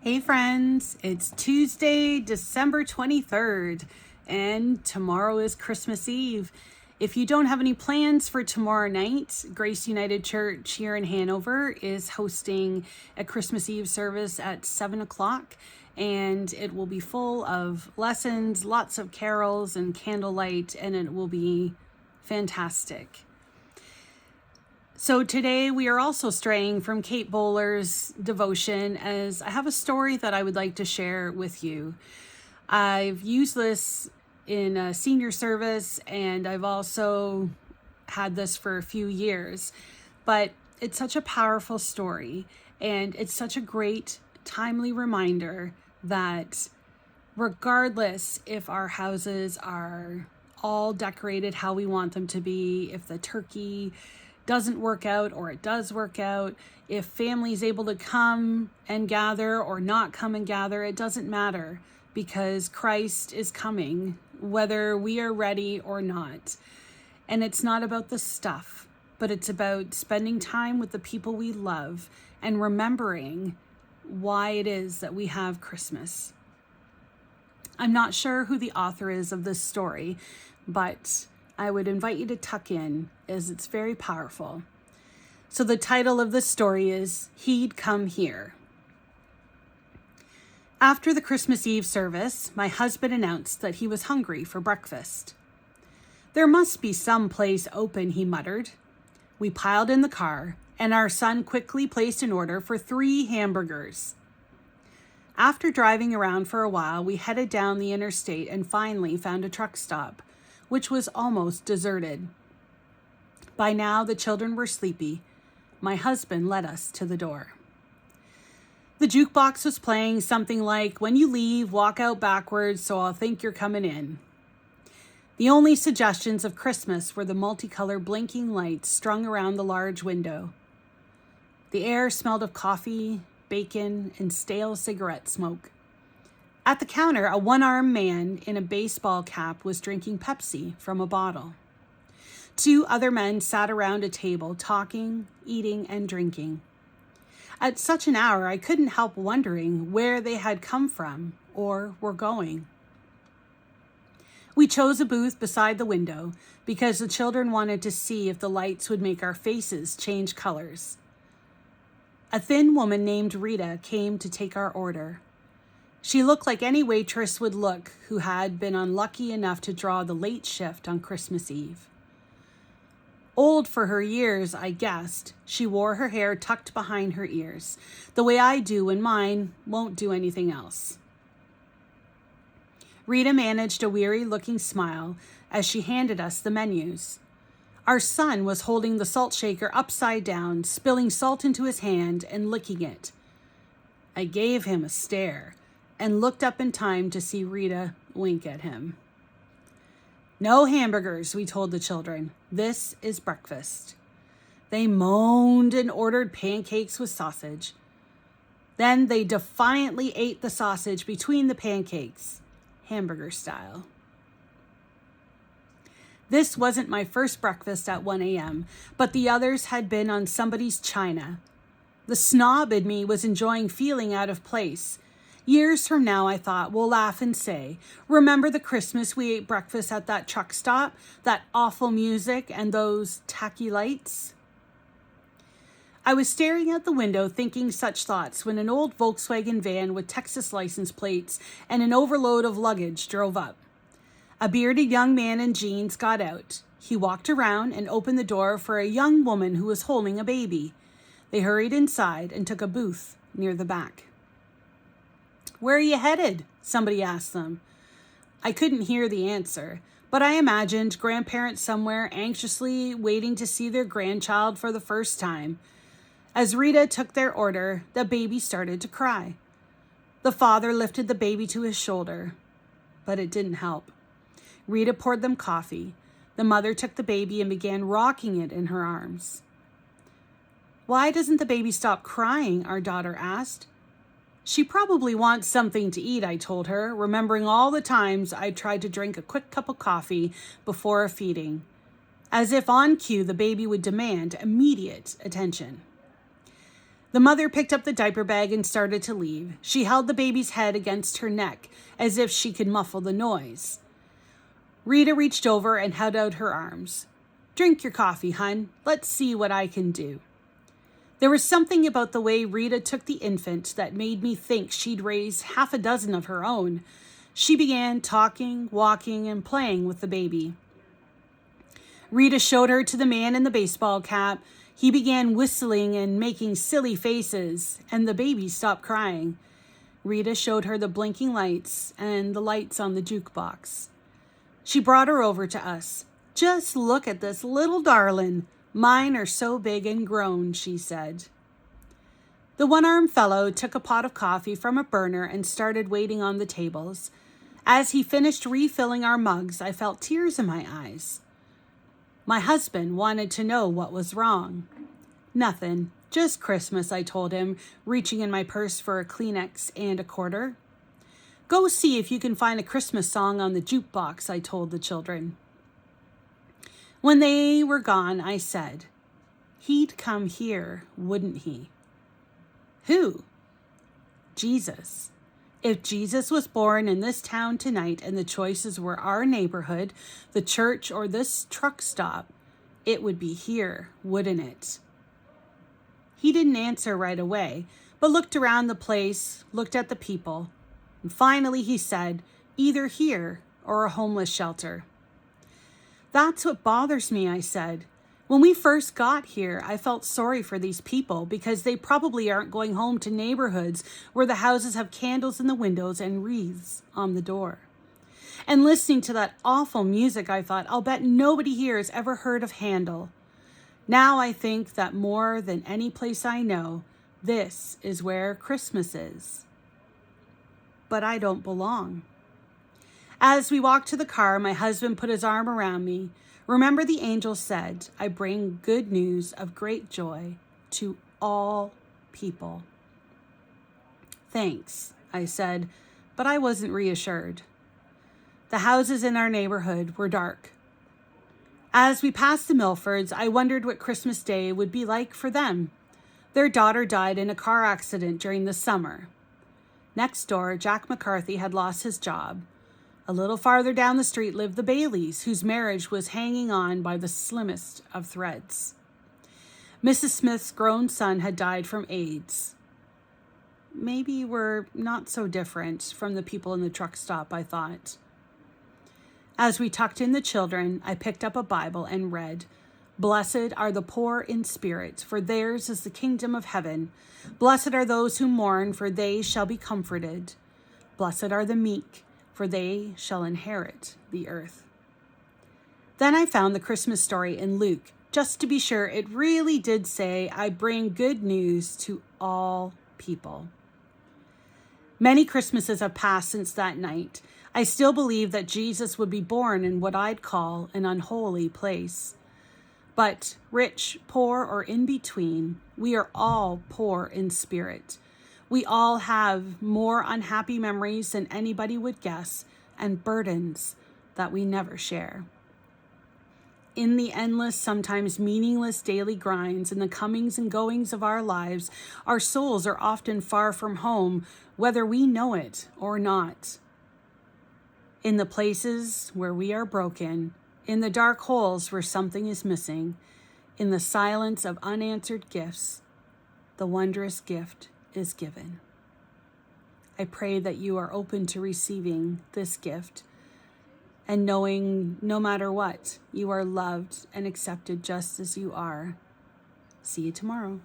Hey friends, it's Tuesday, December 23rd, and tomorrow is Christmas Eve. If you don't have any plans for tomorrow night, Grace United Church here in Hanover is hosting a Christmas Eve service at 7 o'clock, and it will be full of lessons, lots of carols and candlelight, and it will be fantastic. So today we are also straying from Kate Bowler's devotion, as I have a story that I would like to share with you. I've used this in a senior service, and I've also had this for a few years, but it's such a powerful story, and it's such a great, timely reminder that regardless if our houses are all decorated how we want them to be, if the turkey doesn't work out or it does work out, if family is able to come and gather or not come and gather, it doesn't matter, because Christ is coming whether we are ready or not. And it's not about the stuff, but it's about spending time with the people we love and remembering why it is that we have Christmas. I'm not sure who the author is of this story, but I would invite you to tuck in, as it's very powerful. So the title of the story is He'd Come Here. After the Christmas Eve service, my husband announced that he was hungry for breakfast. There must be some place open, he muttered. We piled in the car, and our son quickly placed an order for 3 hamburgers. After driving around for a while, we headed down the interstate and finally found a truck stop, which was almost deserted. By now, the children were sleepy. My husband led us to the door. The jukebox was playing something like, "When you leave, walk out backwards so I'll think you're coming in." The only suggestions of Christmas were the multicolored blinking lights strung around the large window. The air smelled of coffee, bacon, and stale cigarette smoke. At the counter, a one-armed man in a baseball cap was drinking Pepsi from a bottle. 2 other men sat around a table talking, eating, and drinking. At such an hour, I couldn't help wondering where they had come from or were going. We chose a booth beside the window because the children wanted to see if the lights would make our faces change colors. A thin woman named Rita came to take our order. She looked like any waitress would look who had been unlucky enough to draw the late shift on Christmas Eve. Old for her years, I guessed, she wore her hair tucked behind her ears, the way I do when mine won't do anything else. Rita managed a weary-looking smile as she handed us the menus. Our son was holding the salt shaker upside down, spilling salt into his hand and licking it. I gave him a stare and looked up in time to see Rita wink at him. "No hamburgers," we told the children. "This is breakfast." They moaned and ordered pancakes with sausage. Then they defiantly ate the sausage between the pancakes, hamburger style. This wasn't my first breakfast at 1 a.m., but the others had been on somebody's china. The snob in me was enjoying feeling out of place. Years from now, I thought, we'll laugh and say, "Remember the Christmas we ate breakfast at that truck stop, that awful music, and those tacky lights?" I was staring out the window thinking such thoughts when an old Volkswagen van with Texas license plates and an overload of luggage drove up. A bearded young man in jeans got out. He walked around and opened the door for a young woman who was holding a baby. They hurried inside and took a booth near the back. "Where are you headed?" somebody asked them. I couldn't hear the answer, but I imagined grandparents somewhere anxiously waiting to see their grandchild for the first time. As Rita took their order, the baby started to cry. The father lifted the baby to his shoulder, but it didn't help. Rita poured them coffee. The mother took the baby and began rocking it in her arms. "Why doesn't the baby stop crying?" our daughter asked. "She probably wants something to eat," I told her, remembering all the times I tried to drink a quick cup of coffee before a feeding. As if on cue, the baby would demand immediate attention. The mother picked up the diaper bag and started to leave. She held the baby's head against her neck as if she could muffle the noise. Rita reached over and held out her arms. "Drink your coffee, hun. Let's see what I can do." There was something about the way Rita took the infant that made me think she'd raised half a dozen of her own. She began talking, walking, and playing with the baby. Rita showed her to the man in the baseball cap. He began whistling and making silly faces, and the baby stopped crying. Rita showed her the blinking lights and the lights on the jukebox. She brought her over to us. "Just look at this little darlin'. Mine are so big and grown," she said. The one-armed fellow took a pot of coffee from a burner and started waiting on the tables. As he finished refilling our mugs, I felt tears in my eyes. My husband wanted to know what was wrong. "Nothing, just Christmas," I told him, reaching in my purse for a Kleenex and a quarter. "Go see if you can find a Christmas song on the jukebox," I told the children. When they were gone, I said, "He'd come here, wouldn't he?" "Who?" "Jesus. If Jesus was born in this town tonight and the choices were our neighborhood, the church, or this truck stop, it would be here, wouldn't it?" He didn't answer right away, but looked around the place, looked at the people, and finally he said, "Either here or a homeless shelter." "That's what bothers me," I said. "When we first got here, I felt sorry for these people because they probably aren't going home to neighborhoods where the houses have candles in the windows and wreaths on the door. And listening to that awful music, I thought, I'll bet nobody here has ever heard of Handel. Now I think that more than any place I know, this is where Christmas is. But I don't belong." As we walked to the car, my husband put his arm around me. "Remember the angel said, I bring good news of great joy to all people." "Thanks," I said, but I wasn't reassured. The houses in our neighborhood were dark. As we passed the Milfords, I wondered what Christmas Day would be like for them. Their daughter died in a car accident during the summer. Next door, Jack McCarthy had lost his job. A little farther down the street lived the Baileys, whose marriage was hanging on by the slimmest of threads. Mrs. Smith's grown son had died from AIDS. Maybe we're not so different from the people in the truck stop, I thought. As we tucked in the children, I picked up a Bible and read, "Blessed are the poor in spirit, for theirs is the kingdom of heaven. Blessed are those who mourn, for they shall be comforted. Blessed are the meek, for they shall inherit the earth." Then I found the Christmas story in Luke, just to be sure it really did say, "I bring good news to all people." Many Christmases have passed since that night. I still believe that Jesus would be born in what I'd call an unholy place. But rich, poor, or in between, we are all poor in spirit. We all have more unhappy memories than anybody would guess, and burdens that we never share. In the endless, sometimes meaningless daily grinds and the comings and goings of our lives, our souls are often far from home, whether we know it or not. In the places where we are broken, in the dark holes where something is missing, in the silence of unanswered gifts, the wondrous gift is given. I pray that you are open to receiving this gift and knowing no matter what, you are loved and accepted just as you are. See you tomorrow.